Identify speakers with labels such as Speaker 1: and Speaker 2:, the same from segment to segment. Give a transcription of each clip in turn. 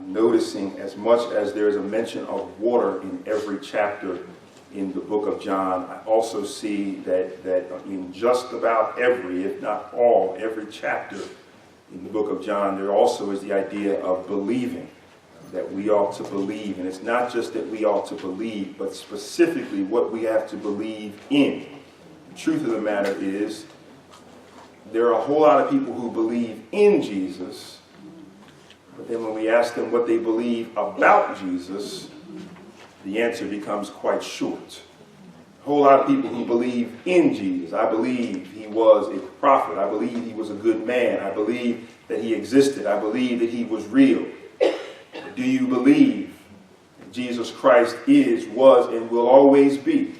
Speaker 1: I'm noticing as much as there is a mention of water in every chapter in the book of John, I also see that in just about every, if not all, every chapter in the book of John, there also is the idea of believing, that we ought to believe. And it's not just that we ought to believe, but specifically what we have to believe in. The truth of the matter is, there are a whole lot of people who believe in Jesus, but then when we ask them what they believe about Jesus, the answer becomes quite short. A whole lot of people who believe in Jesus. I believe he was a prophet. I believe he was a good man. I believe that he existed. I believe that he was real. Do you believe that Jesus Christ is, was, and will always be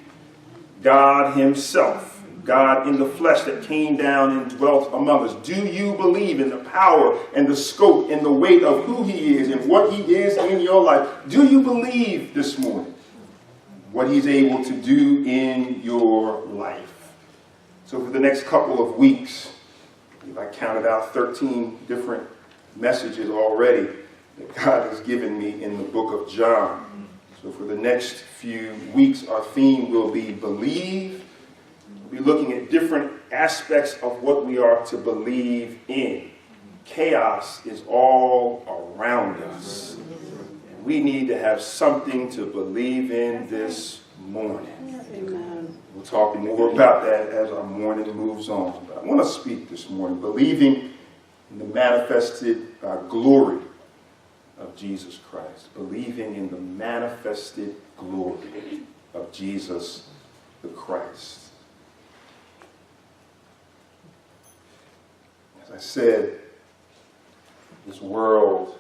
Speaker 1: God himself? God in the flesh that came down and dwelt among us. Do you believe in the power and the scope and the weight of who he is and what he is in your life? Do you believe this morning what he's able to do in your life? So for the next couple of weeks, if I counted out 13 different messages already that God has given me in the book of John. So for the next few weeks, our theme will be believe. We'll be looking at different aspects of what we are to believe in. Chaos is all around us. And we need to have something to believe in this morning.
Speaker 2: Amen.
Speaker 1: We'll talk more about that as our morning moves on. But I want to speak this morning, believing in the manifested glory of Jesus Christ. Believing in the manifested glory of Jesus the Christ. As I said, this world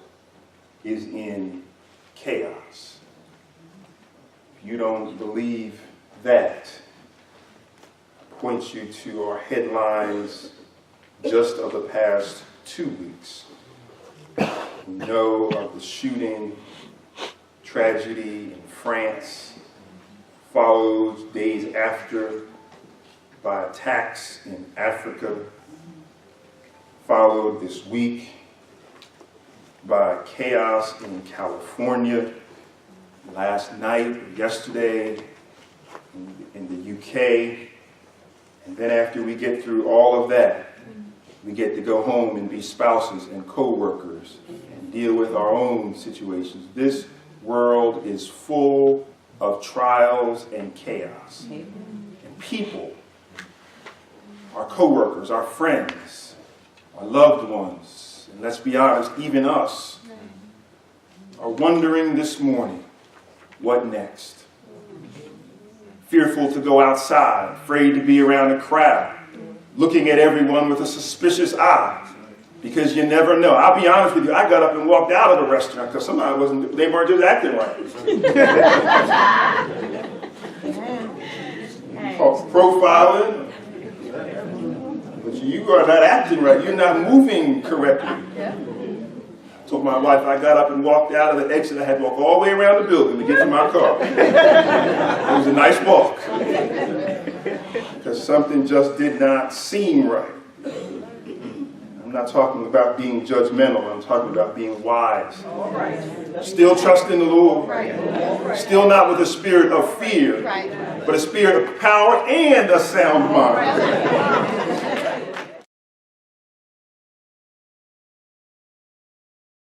Speaker 1: is in chaos. If you don't believe that, I point you to our headlines just of the past 2 weeks. We know of the shooting tragedy in France, followed days after by attacks in Africa, followed this week by chaos in California, last night, yesterday in the UK, and then after we get through all of that, we get to go home and be spouses and co-workers and deal with our own situations. This world is full of trials and chaos. And people, our co-workers, our friends, our loved ones, and let's be honest, even us, are wondering this morning, what next? Fearful to go outside, afraid to be around a crowd, looking at everyone with a suspicious eye, because you never know. I'll be honest with you, I got up and walked out of the restaurant because they weren't just acting right. Profiling. But you are not acting right. You're not moving correctly. I told my wife I got up and walked out of the exit. I had to walk all the way around the building to get to my car. It was a nice walk. Because something just did not seem right. I'm not talking about being judgmental. I'm talking about being wise. Still trusting the Lord. Still not with a spirit of fear, but a spirit of power and a sound mind.